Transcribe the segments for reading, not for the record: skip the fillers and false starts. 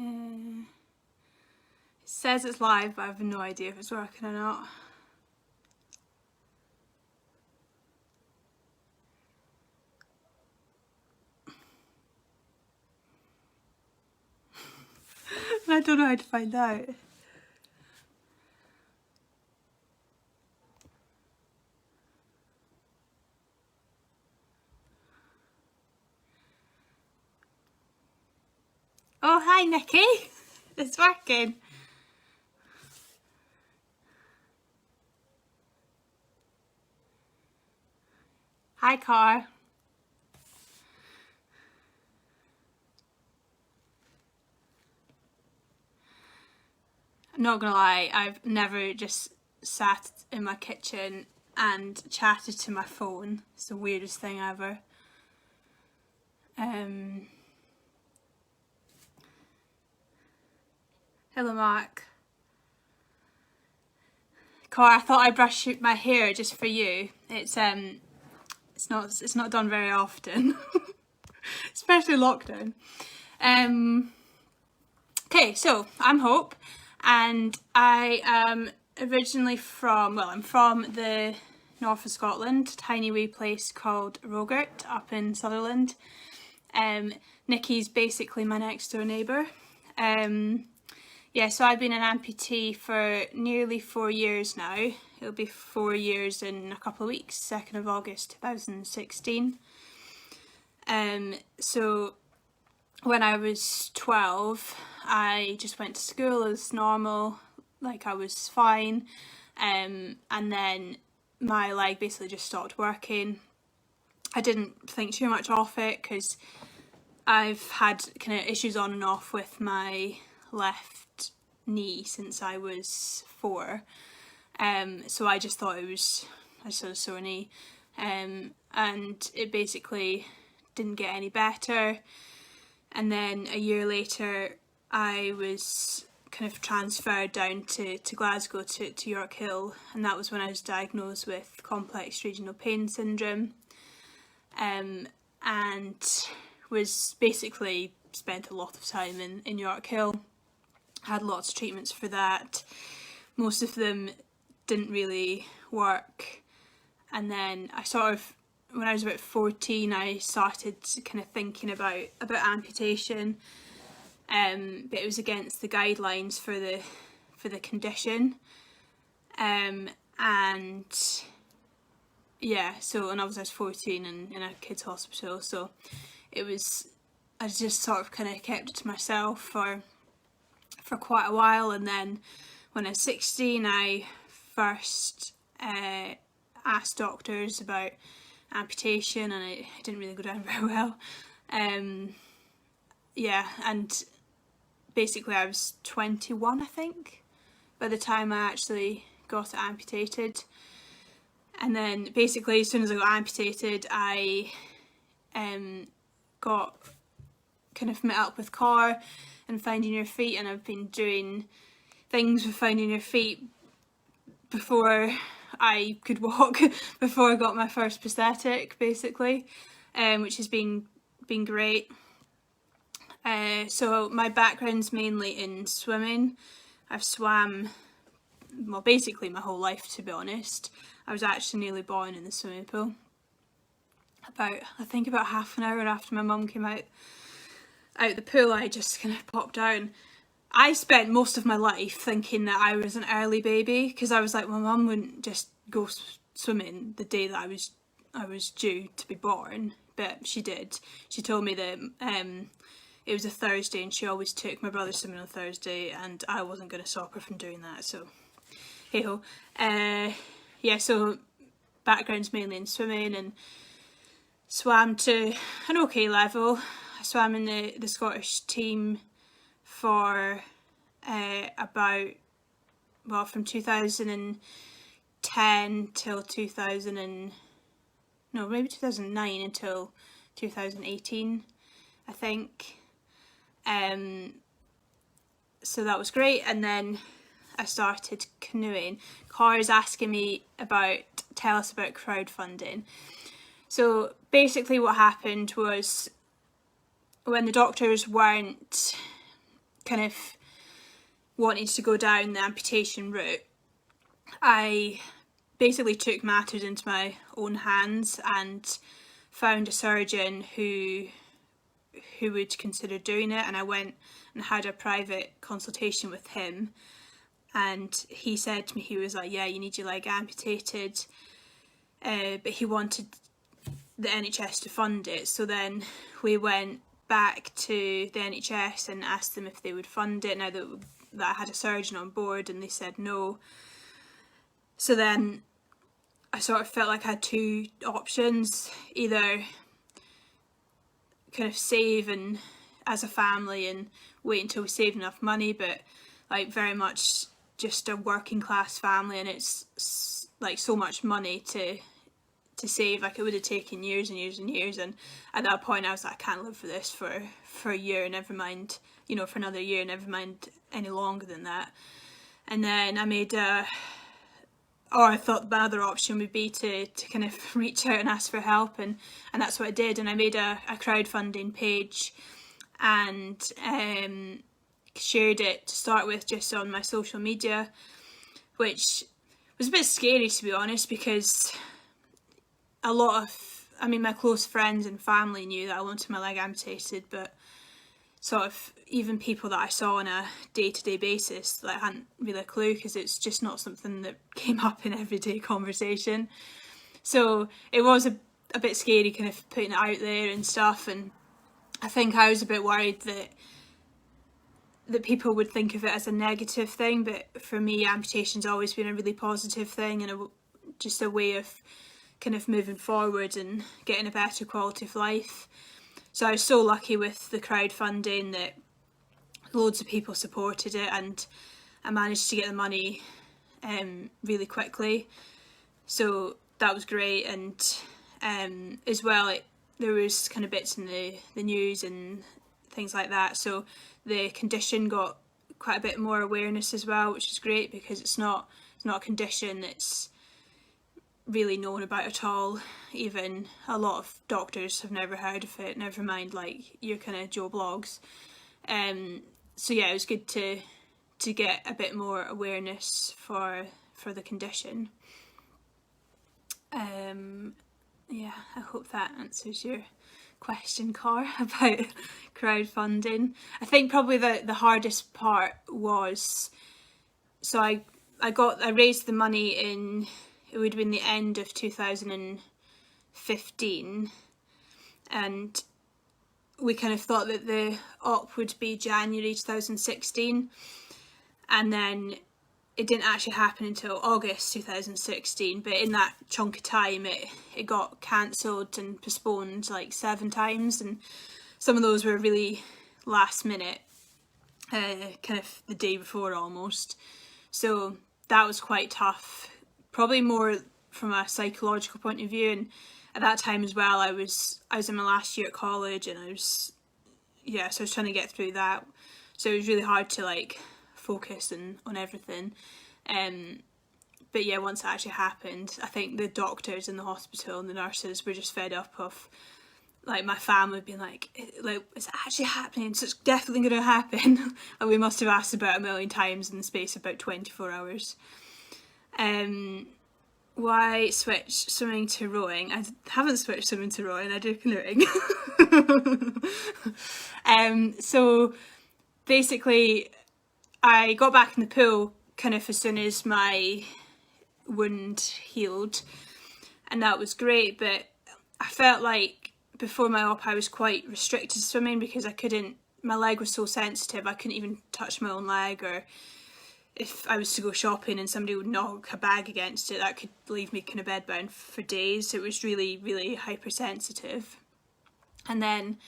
It says it's live, but I have no idea if it's working or not. I don't know how to find out. Oh, hi Nikki. It's working. Hi Car. I'm not gonna lie, I've never just sat in my kitchen and chatted to my phone. It's the weirdest thing ever. Hello Mark. Car, I thought I'd brush my hair just for you. It's not done very often, especially lockdown. Okay, so I'm Hope, and I am originally I'm from the north of Scotland, tiny wee place called Rogart up in Sutherland. Nikki's basically my next door neighbour. Yeah, so I've been an amputee for nearly 4 years now. It'll be 4 years in a couple of weeks, 2nd of August 2016. So when I was 12, I just went to school as normal, like I was fine, and then my leg basically just stopped working. I didn't think too much of it because I've had kind of issues on and off with my left knee since I was 4, so I just thought I just had a sore knee, and it basically didn't get any better. And then a year later I was kind of transferred down to Glasgow to York Hill, and that was when I was diagnosed with complex regional pain syndrome, and was basically spent a lot of time in York Hill. Had lots of treatments for that. Most of them didn't really work, and then when I was about 14, I started kind of thinking about amputation, but it was against the guidelines for the condition, and yeah, so and I was 14 and in a kids hospital, so I just sort of kind of kept it to myself for quite a while. And then when I was 16, I first asked doctors about amputation, and it didn't really go down very well. Yeah, and basically I was 21, I think, by the time I actually got it amputated. And then basically as soon as I got amputated, I got kind of met up with Car and Finding Your Feet, and I've been doing things with Finding Your Feet before I could walk, before I got my first prosthetic, basically, which has been great. So my background's mainly in swimming. I've swam, well, basically my whole life, to be honest. I was actually nearly born in the swimming pool. I think about half an hour after my mum came out the pool, I just kind of popped out. And I spent most of my life thinking that I was an early baby, because I was like, my mum wouldn't just go swimming the day that I was due to be born, but she did. She told me that it was a Thursday, and she always took my brother swimming on Thursday, and I wasn't going to stop her from doing that, so hey ho. Yeah, so background's mainly in swimming, and swam to an okay level. I swam in the Scottish team for from 2010 till 2009 until 2018, I think. So that was great, and then I started canoeing. Cara's asking me tell us about crowdfunding. So basically what happened was, when the doctors weren't kind of wanted to go down the amputation route, I basically took matters into my own hands and found a surgeon who would consider doing it, and I went and had a private consultation with him, and he said to me, he was like, yeah, you need your leg amputated, but he wanted the NHS to fund it. So then we went back to the NHS and asked them if they would fund it now that I had a surgeon on board, and they said no. So then I sort of felt like I had two options: either kind of save and as a family and wait until we saved enough money, but like very much just a working class family, and it's like so much money to save. Like it would have taken years and years and years, and at that point I was like, I can't live for this for a year, never mind, you know, for another year, never mind any longer than that. And then I thought my other option would be to kind of reach out and ask for help, and that's what I did. And I made a crowdfunding page and shared it to start with just on my social media, which was a bit scary, to be honest, because my close friends and family knew that I wanted my leg amputated, but sort of even people that I saw on a day-to-day basis, like, hadn't really a clue, because it's just not something that came up in everyday conversation. So it was a bit scary kind of putting it out there and stuff, and I think I was a bit worried that people would think of it as a negative thing, but for me amputation's always been a really positive thing, and just a way of kind of moving forward and getting a better quality of life. So I was so lucky with the crowdfunding that loads of people supported it, and I managed to get the money really quickly. So that was great, and as well, there was kind of bits in the news and things like that. So the condition got quite a bit more awareness as well, which is great, because it's not a condition that's really known about at all. Even a lot of doctors have never heard of it, never mind like your kind of Joe Blogs. So yeah, it was good to get a bit more awareness for the condition. Yeah, I hope that answers your question, Car, about crowdfunding. I think probably the hardest part was, so I raised the money in, it would have been the end of 2015, and we kind of thought that the op would be January 2016, and then it didn't actually happen until August 2016, but in that chunk of time it got cancelled and postponed like 7 times, and some of those were really last minute, kind of the day before almost. So that was quite tough, probably more from a psychological point of view. And at that time as well, I was in my last year at college, and I was trying to get through that. So it was really hard to like focus on everything. But yeah, once it actually happened, I think the doctors in the hospital and the nurses were just fed up of like my family being like, is it actually happening? So it's definitely going to happen. And we must have asked about 1 million times in the space of about 24 hours. Why switch swimming to rowing? I haven't switched swimming to rowing, I do canoeing. So basically I got back in the pool kind of as soon as my wound healed, and that was great, but I felt like before my op I was quite restricted swimming because my leg was so sensitive, I couldn't even touch my own leg, or if I was to go shopping and somebody would knock a bag against it, that could leave me kind of bedbound for days. So it was really, really hypersensitive. And then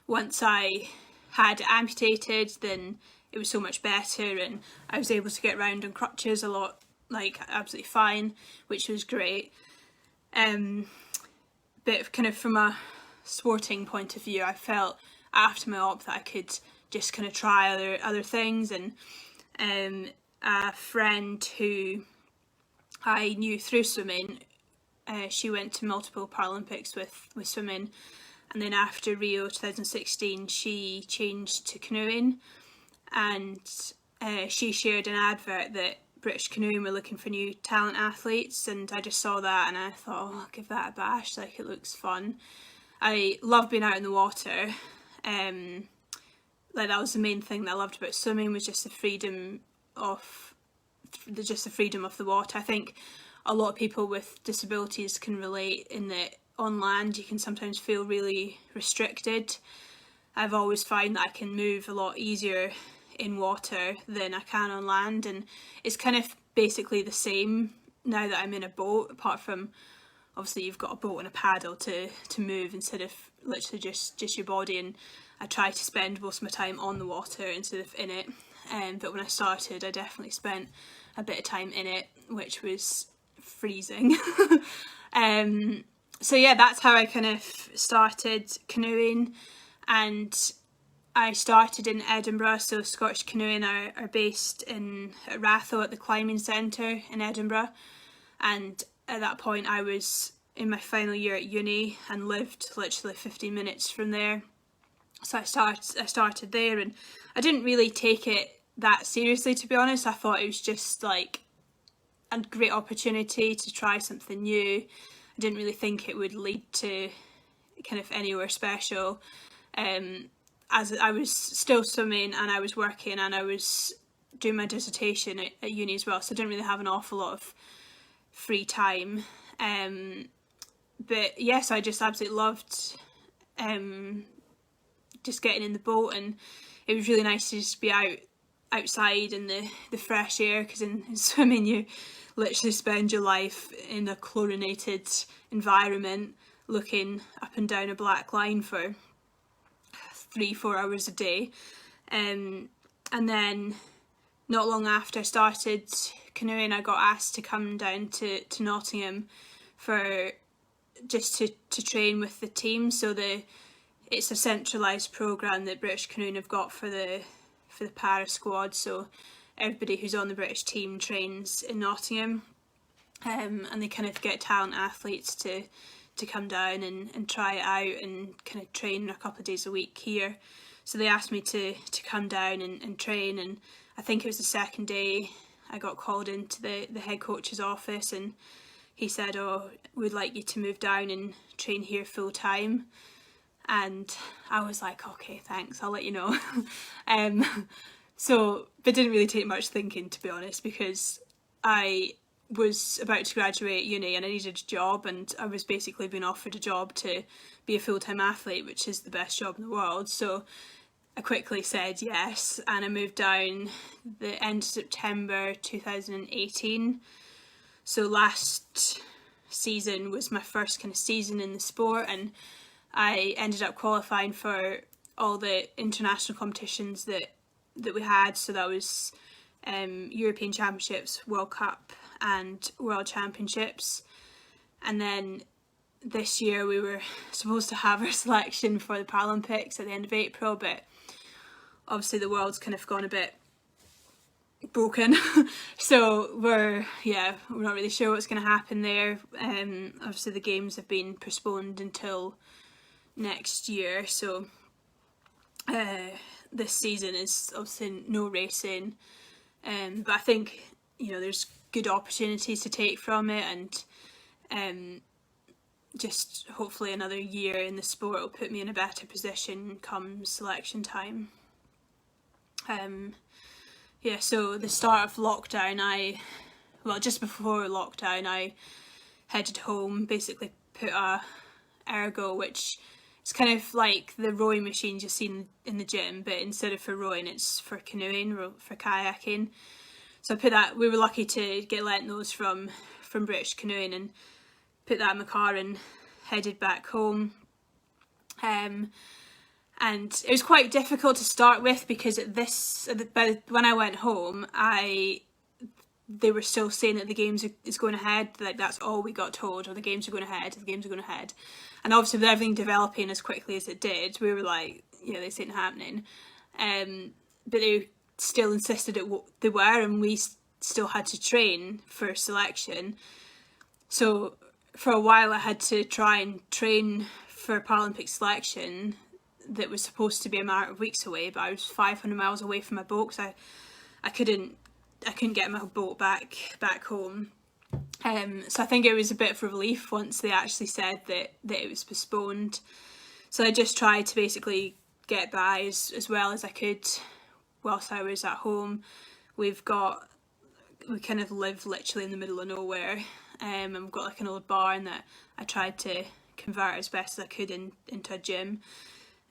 once I had it amputated, then it was so much better, and I was able to get around on crutches a lot, like absolutely fine, which was great. But kind of from a sporting point of view, I felt after my op that I could just kind of try other things, and a friend who I knew through swimming, she went to multiple Paralympics with swimming, and then after Rio 2016 she changed to canoeing, and she shared an advert that British Canoeing were looking for new talent athletes, and I just saw that and I thought, oh, I'll give that a bash, like it looks fun. I love being out in the water. Like that was the main thing that I loved about swimming, was just the freedom of the water. I think a lot of people with disabilities can relate in that on land you can sometimes feel really restricted. I've always found that I can move a lot easier in water than I can on land, and it's kind of basically the same now that I'm in a boat, apart from obviously you've got a boat and a paddle to move instead of literally just your body, and I try to spend most of my time on the water instead of in it. But when I started I definitely spent a bit of time in it, which was freezing. So yeah, that's how I kind of started canoeing, and I started in Edinburgh. So Scottish Canoeing are based in Ratho at the Climbing Centre in Edinburgh, and at that point I was in my final year at uni and lived literally 15 minutes from there. So I started there, and I didn't really take it that seriously, to be honest. I thought it was just like a great opportunity to try something new. I didn't really think it would lead to kind of anywhere special. As I was still swimming and I was working and I was doing my dissertation at uni as well, so I didn't really have an awful lot of free time. But yes, I just absolutely loved just getting in the boat, and it was really nice to just be outside in the fresh air, because in swimming you literally spend your life in a chlorinated environment looking up and down a black line for 3-4 hours a day. And then not long after I started canoeing, I got asked to come down to Nottingham for just to train with the team. So it's a centralised programme that British Canoeing have got for the para squad. So everybody who's on the British team trains in Nottingham, and they kind of get talent athletes to come down and try it out and kind of train a couple of days a week here. So they asked me to come down and train, and I think it was the second day I got called into the head coach's office, and he said, oh, we'd like you to move down and train here full time. And I was like, okay, thanks, I'll let you know. So, but didn't really take much thinking, to be honest, because I was about to graduate uni and I needed a job, and I was basically being offered a job to be a full-time athlete, which is the best job in the world. So I quickly said yes, and I moved down the end of September 2018. So last season was my first kind of season in the sport, and I ended up qualifying for all the international competitions that we had. So that was European Championships, World Cup and World Championships. And then this year we were supposed to have our selection for the Paralympics at the end of April, but obviously the world's kind of gone a bit broken. So we're not really sure what's going to happen there. Obviously the games have been postponed until next year, so this season is obviously no racing, but I think, you know, there's good opportunities to take from it, and just hopefully another year in the sport will put me in a better position come selection time. So the start of lockdown, just before lockdown, I headed home, basically put a ergo, which is kind of like the rowing machines you've seen in the gym, but instead of for rowing, it's for canoeing, for kayaking. So I put that, we were lucky to get lent those from British Canoeing, and put that in my car and headed back home. And it was quite difficult to start with, because when I went home, they were still saying that the games is going ahead, like that's all we got told, or the games are going ahead. And obviously with everything developing as quickly as it did, we were like, yeah, this ain't happening. But they still insisted they were, and we still had to train for selection. So for a while I had to try and train for Paralympic selection that was supposed to be a matter of weeks away, but I was 500 miles away from my boat because I couldn't get my boat back home. So I think it was a bit of a relief once they actually said that it was postponed. So I just tried to basically get by as well as I could whilst I was at home. We kind of live literally in the middle of nowhere, and we've got like an old barn that I tried to convert as best as I could into a gym,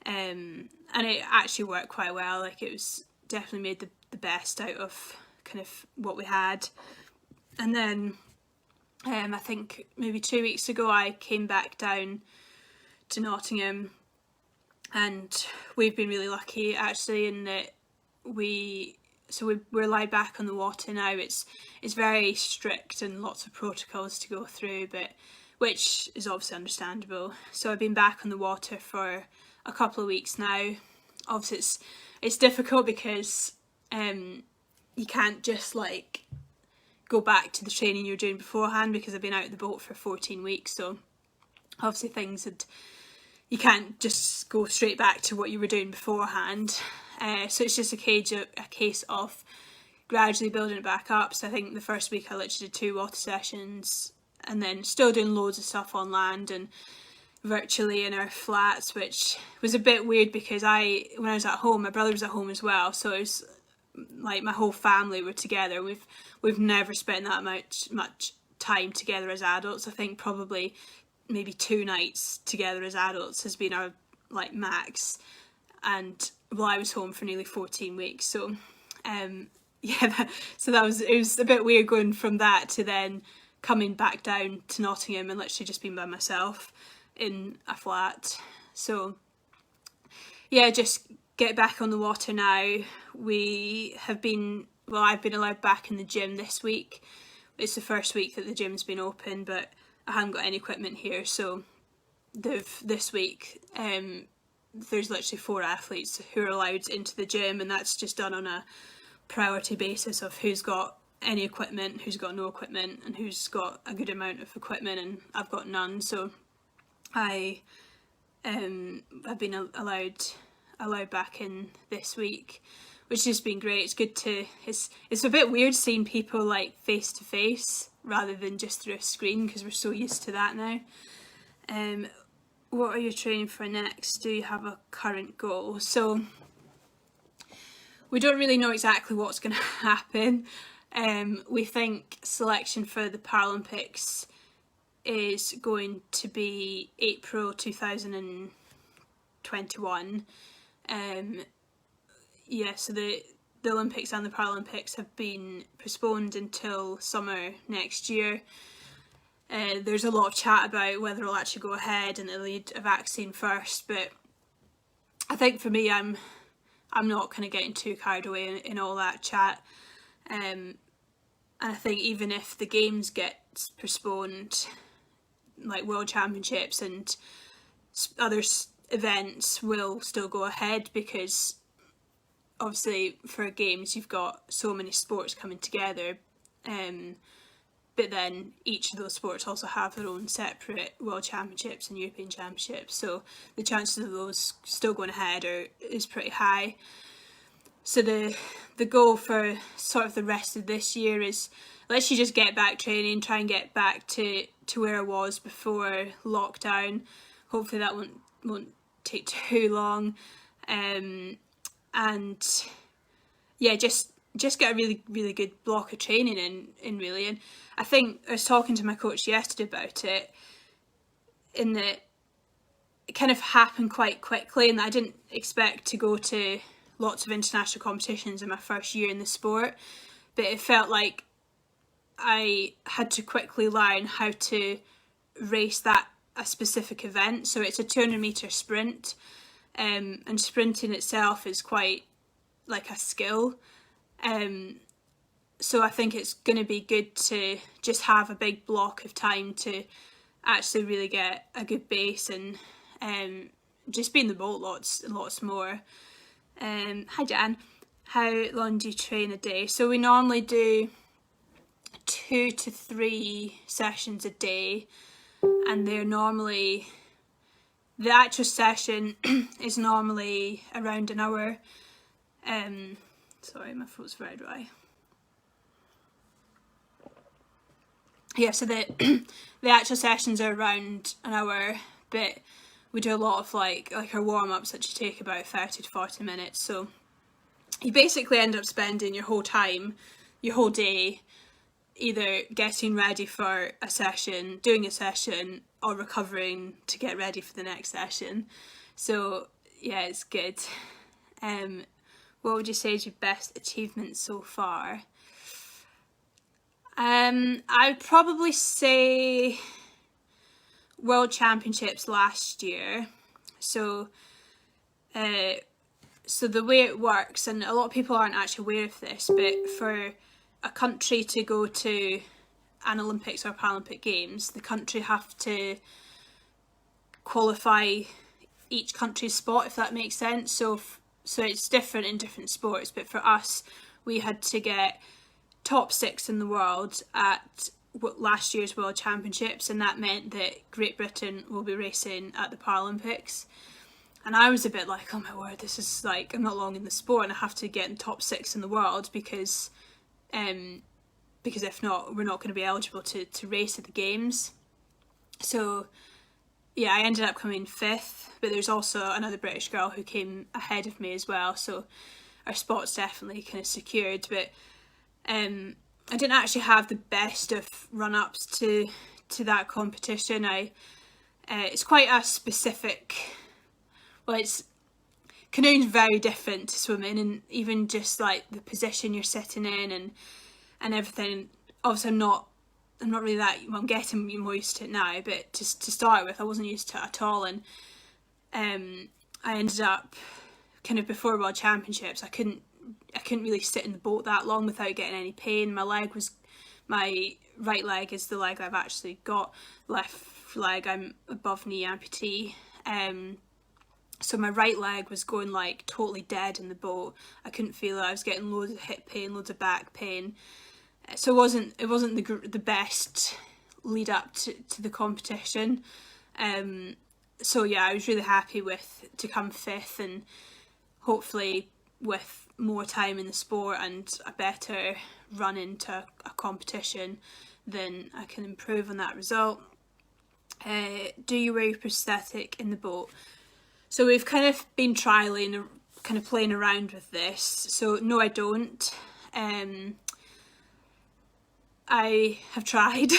and it actually worked quite well. Like, it was definitely made the best out of kind of what we had. And then I think maybe 2 weeks ago I came back down to Nottingham, and we've been really lucky actually in that we're allowed back on the water now. It's very strict and lots of protocols to go through, but which is obviously understandable. So I've been back on the water for a couple of weeks now. Obviously it's difficult because you can't just like go back to the training you're doing beforehand, because I've been out of the boat for 14 weeks, so obviously you can't just go straight back to what you were doing beforehand. So it's just a case of gradually building it back up. So I think the first week I literally did 2 water sessions, and then still doing loads of stuff on land and virtually in our flats, which was a bit weird because when I was at home, my brother was at home as well, so it was like my whole family were together. We've never spent that much time together as adults. I think probably maybe 2 nights together as adults has been our like max, and I was home for nearly 14 weeks, so so it was a bit weird going from that to then coming back down to Nottingham and literally just being by myself in a flat. So yeah, just get back on the water now. I've been allowed back in the gym this week. It's the first week that the gym's been open, but I haven't got any equipment here, so this week there's literally 4 athletes who are allowed into the gym, and that's just done on a priority basis of who's got any equipment, who's got no equipment, and who's got a good amount of equipment, and I've got none. So I've been allowed back in this week, which has been great. It's good it's a bit weird seeing people like face to face rather than just through a screen, because we're so used to that now. What are you training for next? Do you have a current goal? So we don't really know exactly what's going to happen. We think selection for the Paralympics is going to be April 2021. So the Olympics and the Paralympics have been postponed until summer next year. There's a lot of chat about whether it'll actually go ahead and they'll need a vaccine first, but I think for me, I'm not kind of getting too carried away in all that chat. And I think even if the games get postponed, like World Championships and other events will still go ahead, because obviously for games you've got so many sports coming together, but then each of those sports also have their own separate World Championships and European Championships, so the chances of those still going ahead is pretty high. So the goal for sort of the rest of this year is let's just get back training, try and get back to where I was before lockdown. Hopefully that won't take too long, and yeah, just get a really, really good block of training in really. And I think I was talking to my coach yesterday about it, in that it kind of happened quite quickly, and I didn't expect to go to lots of international competitions in my first year in the sport, but it felt like I had to quickly learn how to race a specific event. So it's a 200 metre sprint, and sprinting itself is quite like a skill. So I think it's going to be good to just have a big block of time to actually really get a good base and just be in the boat lots more. Hi Jan, how long do you train a day? So we normally do 2 to 3 sessions a day, and they're normally The actual session is normally around an hour. Sorry, my throat's very dry. Yeah, so the the actual sessions are around an hour, but we do a lot of like our warm-ups that should take about 30 to 40 minutes. So you basically end up spending your whole time, your whole day, either getting ready for a session, doing a session, or recovering to get ready for the next session. So yeah, it's good. What would you say is your best achievement so far? I would probably say World Championships last year. So the way it works, and a lot of people aren't actually aware of this, but for a country to go to an Olympics or Paralympic Games, the country have to qualify each country's spot, if that makes sense. So it's different in different sports, but for us, we had to get top 6 in the world at last year's World Championships, and that meant that Great Britain will be racing at the Paralympics. And I was a bit like, oh my word, this is like, I'm not long in the sport and I have to get in top 6 in the world because if not, we're not going to be eligible to race at the games. So yeah, I ended up coming 5th, but there's also another British girl who came ahead of me as well, so our spot's definitely kind of secured. But I didn't actually have the best of run-ups to that competition. It's quite a specific, well, canoeing's very different to swimming, and even just like the position you're sitting in and everything. Obviously I'm not really that, well, I'm getting more used to it now, but to start with I wasn't used to it at all. And I ended up kind of before World Championships, I couldn't really sit in the boat that long without getting any pain. My right leg is the leg I've actually got. Left leg, I'm above knee amputee. So my right leg was going like totally dead in the boat. I couldn't feel it. I was getting loads of hip pain, loads of back pain. So it wasn't the best lead up to the competition. So yeah, I was really happy to come 5th, and hopefully with more time in the sport and a better run into a competition, then I can improve on that result. Do you wear your prosthetic in the boat? So we've kind of been trialling, kind of playing around with this. So no, I don't. I have tried.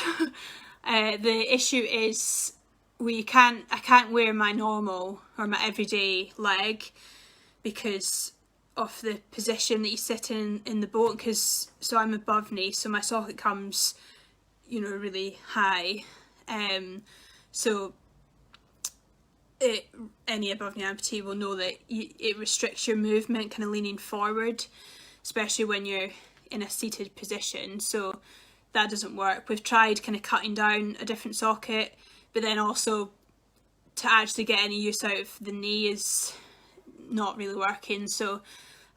The issue is I can't wear my normal or my everyday leg because of the position that you sit in the boat. So I'm above knee, so my socket comes, really high. So any above knee amputee will know that it restricts your movement, kind of leaning forward, especially when you're in a seated position. So that doesn't work. We've tried kind of cutting down a different socket, but then also to actually get any use out of the knee is not really working. So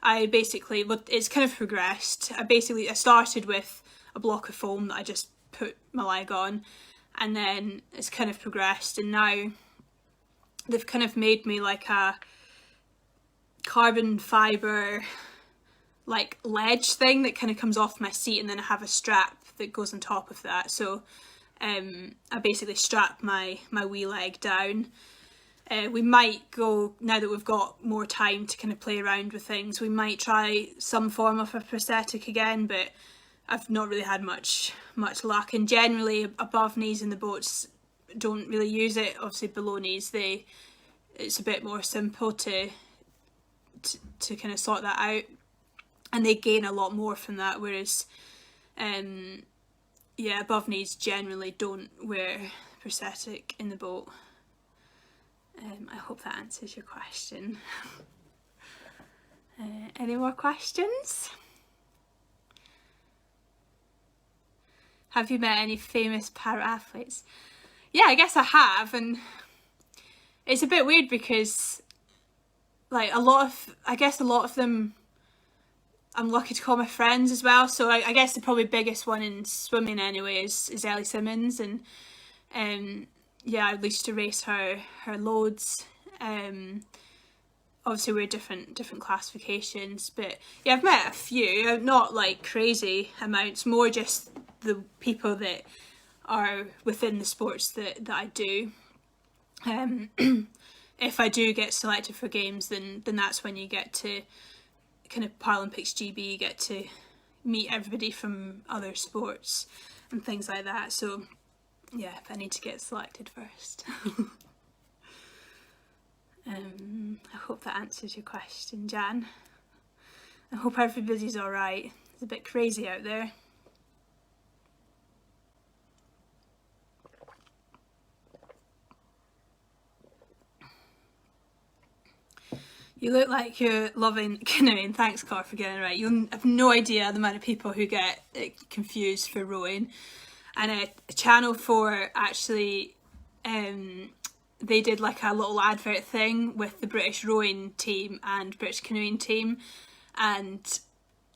it's kind of progressed. I started with a block of foam that I just put my leg on, and then it's kind of progressed, and now they've kind of made me like a carbon fibre like ledge thing that kind of comes off my seat, and then I have a strap that goes on top of that. So I basically strap my wee leg down. We might go, now that we've got more time to kind of play around with things, we might try some form of a prosthetic again, but I've not really had much luck. And generally above knees in the boats don't really use it. Obviously below knees it's a bit more simple to kind of sort that out, and they gain a lot more from that, whereas above knees generally don't wear prosthetic in the boat. I hope that answers your question. Any more questions? Have you met any famous para-athletes? Yeah, I guess I have, and it's a bit weird because like a lot of them I'm lucky to call my friends as well. So I guess the probably biggest one in swimming anyway is Ellie Simmonds, and yeah, I used to race her loads. Obviously we're different classifications, but yeah, I've met a few, not like crazy amounts, more just the people that are within the sports that I do. If I do get selected for games, then that's when you get to kind of Paralympics GB, you get to meet everybody from other sports and things like that. So yeah, I need to get selected first. I hope that answers your question, Jan. I hope everybody's alright. It's a bit crazy out there. You look like you're loving canoeing. Thanks, Cor, for getting it right. You'll have no idea the amount of people who get confused for rowing. And Channel 4 actually, they did like a little advert thing with the British rowing team and British canoeing team, and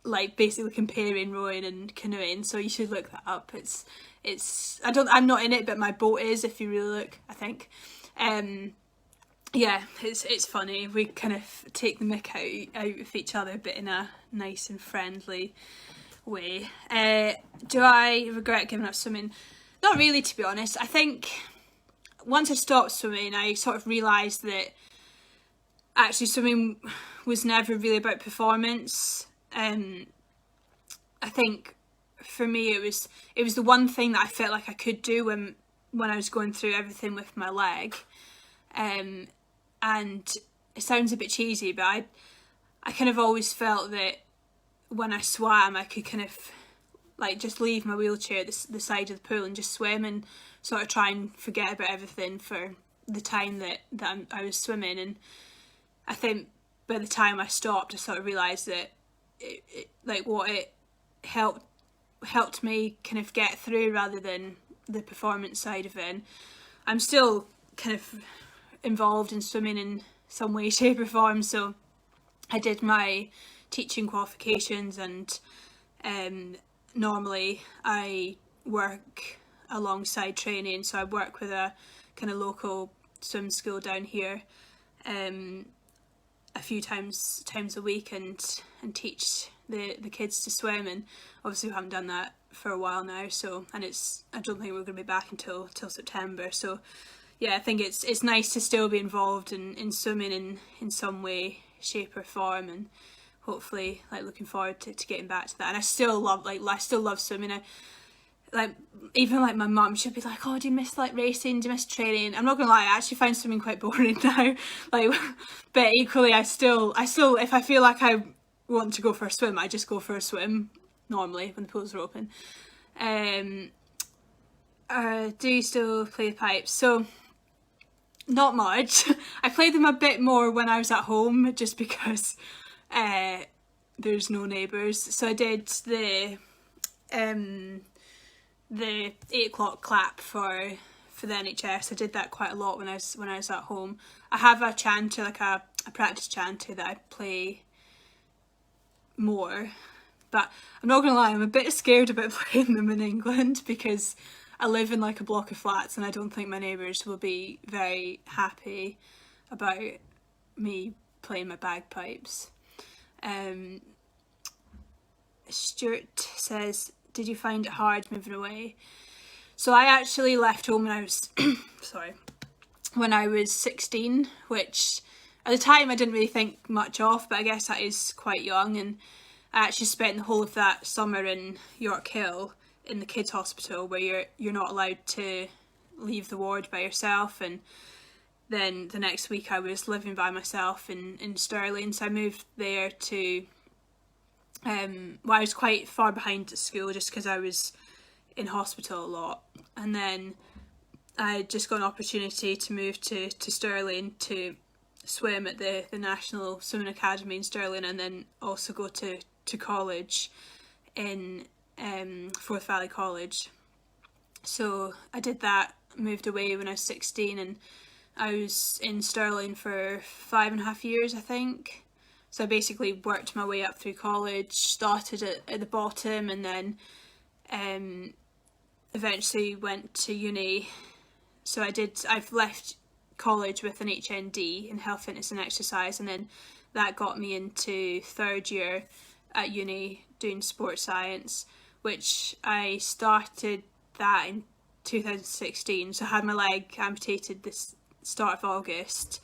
like basically comparing rowing and canoeing. So you should look that up. I'm not in it, but my boat is, if you really look, I think. Yeah, it's funny. We kind of take the mick out of each other, but in a nice and friendly way. Do I regret giving up swimming? Not really, to be honest. I think once I stopped swimming, I sort of realised that actually swimming was never really about performance. I think for me it was the one thing that I felt like I could do when I was going through everything with my leg. And it sounds a bit cheesy, but I kind of always felt that when I swam, I could kind of like just leave my wheelchair at the side of the pool and just swim and sort of try and forget about everything for the time that I was swimming. And I think by the time I stopped, I sort of realised that it helped me kind of get through rather than the performance side of it. And I'm still kind of involved in swimming in some way, shape or form. So I did my teaching qualifications, and normally I work alongside training. So I work with a kind of local swim school down here a few times a week and teach the kids to swim. And obviously we haven't done that for a while now, so I don't think we're going to be back until September. So yeah, I think it's nice to still be involved in swimming in some way, shape or form, and hopefully like looking forward to getting back to that. And I still love swimming. Even like my mum, she'd be like, oh, do you miss like racing, do you miss training? I'm not gonna lie, I actually find swimming quite boring now. But equally I still if I feel like I want to go for a swim, I just go for a swim normally when the pools are open. Do you still play the pipes? So not much. I played them a bit more when I was at home, just because there's no neighbours. So I did the 8 o'clock clap for the NHS. I did that quite a lot when I was at home. I have a chanter, like a practice chanter that I play more, but I'm not gonna lie, I'm a bit scared about playing them in England because I live in like a block of flats and I don't think my neighbours will be very happy about me playing my bagpipes. Stuart says, did you find it hard moving away? So I actually left home when I was when I was 16, which at the time I didn't really think much of, but I guess that is quite young. And I actually spent the whole of that summer in York Hill in the kids hospital, where you're not allowed to leave the ward by yourself. And then the next week I was living by myself in Stirling, so I moved there to I was quite far behind at school just because I was in hospital a lot. And then I just got an opportunity to move to Stirling to swim at the National Swimming Academy in Stirling, and then also go to college in Forth Valley College. So I did that, moved away when I was 16, and I was in Stirling for 5.5 years, I think. So I basically worked my way up through college, started at the bottom, and then eventually went to uni so I've left college with an HND in health, fitness and exercise, and then that got me into third year at uni doing sports science, which I started that in 2016. So I had my leg amputated this start of August,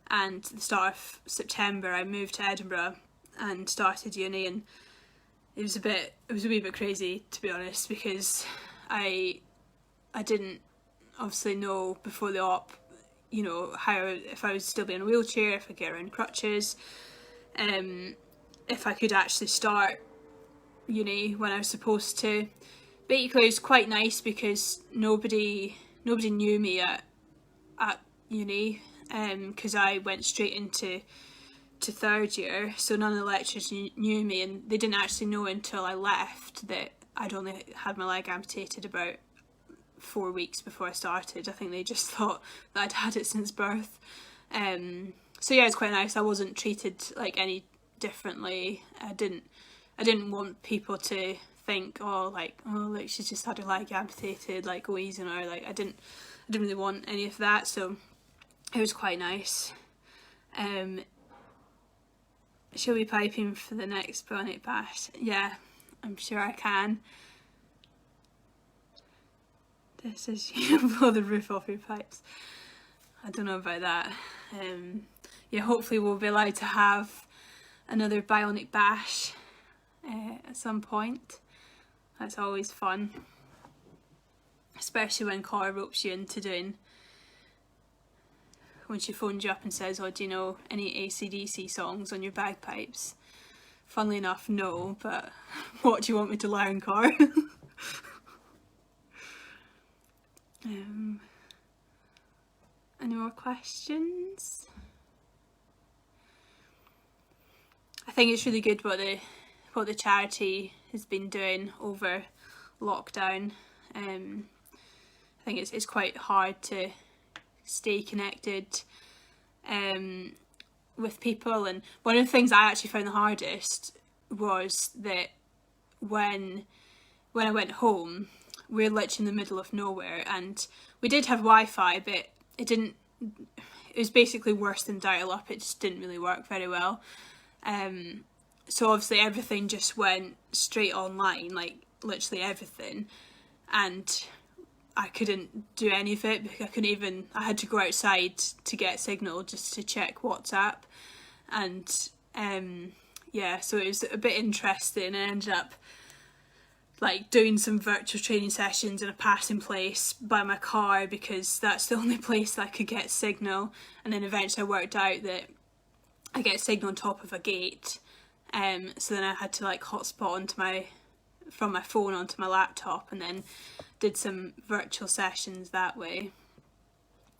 and the start of September I moved to Edinburgh and started uni, and it was a wee bit crazy, to be honest, because I didn't obviously know before the op, you know, how, if I would still be in a wheelchair, if I get around crutches, if I could actually start uni when I was supposed to. Basically, it was quite nice because nobody knew me at uni, because I went straight into third year, so none of the lecturers knew me, and they didn't actually know until I left that I'd only had my leg amputated about 4 weeks before I started. I think they just thought that I'd had it since birth. So yeah, it's quite nice. I wasn't treated like any differently. I didn't want people to think, oh, she's just had her leg amputated, like, go easy on her. Like, I didn't really want any of that, so it was quite nice. She'll be piping for the next bonnet bash. Yeah, I'm sure I can. This is you blow the roof off your pipes. I don't know about that. Yeah, hopefully we'll be allowed to have another bionic bash at some point. That's always fun, especially when Cora ropes you into doing, when she phones you up and says, oh, do you know any AC/DC songs on your bagpipes? Funnily enough, no, but what do you want me to learn, Cora? Any more questions? I think it's really good what the charity has been doing over lockdown. I think it's quite hard to stay connected with people, and one of the things I actually found the hardest was that when I went home, we're literally in the middle of nowhere, and we did have Wi-Fi, but it was basically worse than dial-up. It just didn't really work very well. So obviously everything just went straight online, like literally everything, and I couldn't do any of it because I had to go outside to get signal just to check WhatsApp, and yeah, so it was a bit interesting. I ended up like doing some virtual training sessions in a passing place by my car because that's the only place that I could get signal, and then eventually I worked out that I get signal on top of a gate, so then I had to like hotspot from my phone onto my laptop, and then did some virtual sessions that way.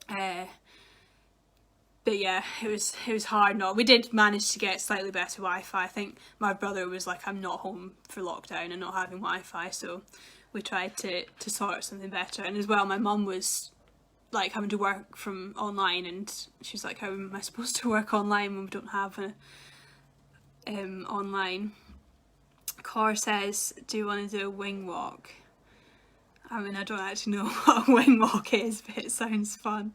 But yeah, it was hard. We did manage to get slightly better Wi-Fi. I think my brother was like, I'm not home for lockdown and not having Wi-Fi, so we tried to sort something better. And as well, my mum was like having to work from online, and she was like, how am I supposed to work online when we don't have online? Cor says, do you want to do a wing walk? I mean, I don't actually know what a wing walk is, but it sounds fun.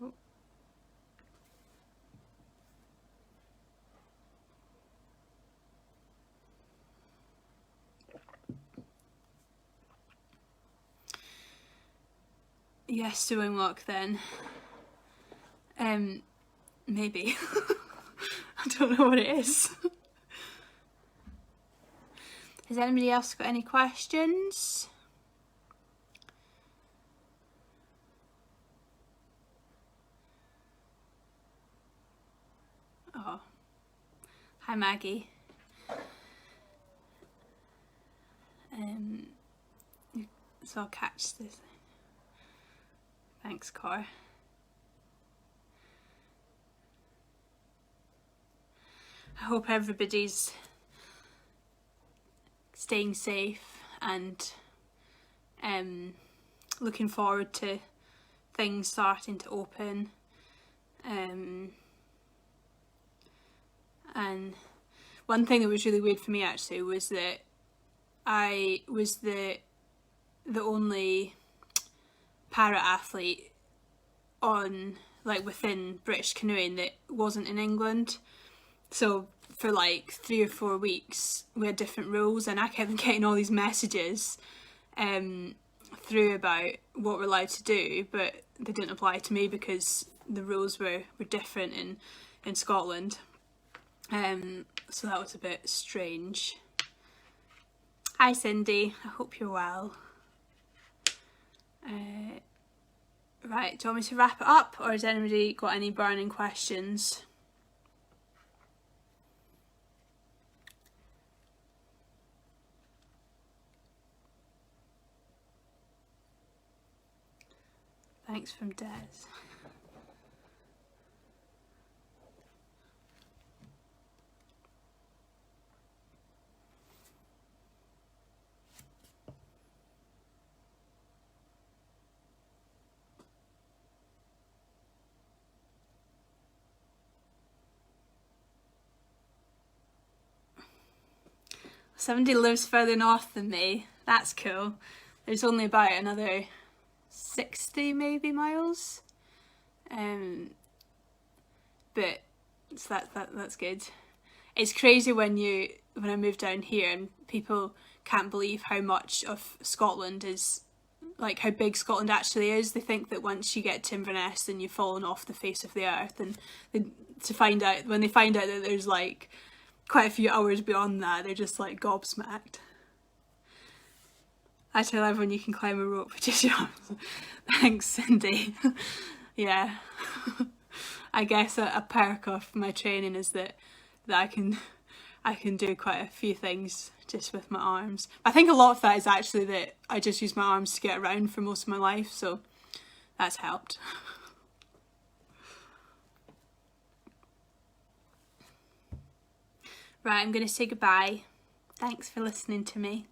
Oh. Yes, to wing walk then. Maybe. I don't know what it is. Has anybody else got any questions? Oh, hi Maggie. So I'll catch this. Thanks, Cor. I hope everybody's staying safe and looking forward to things starting to open. And one thing that was really weird for me actually was that I was the only para athlete on, like, within British canoeing that wasn't in England. So for like 3 or 4 weeks we had different rules, and I kept getting all these messages through about what we're allowed to do, but they didn't apply to me because the rules were different in Scotland. So that was a bit strange. Hi Cindy, I hope you're well. Right, do you want me to wrap it up, or has anybody got any burning questions? Thanks from Des. Somebody lives further north than me. That's cool. There's only about another 60 maybe miles. But so that's good. It's crazy when I moved down here and people can't believe how much of Scotland is, like how big Scotland actually is. They think that once you get to Inverness then you've fallen off the face of the earth, and when they find out that there's like quite a few hours beyond that, they're just like gobsmacked. I tell everyone you can climb a rope with just your arms. Thanks, Cindy. Yeah. I guess a perk of my training is that I can do quite a few things just with my arms. I think a lot of that is actually that I just use my arms to get around for most of my life, so that's helped. Right, I'm going to say goodbye. Thanks for listening to me.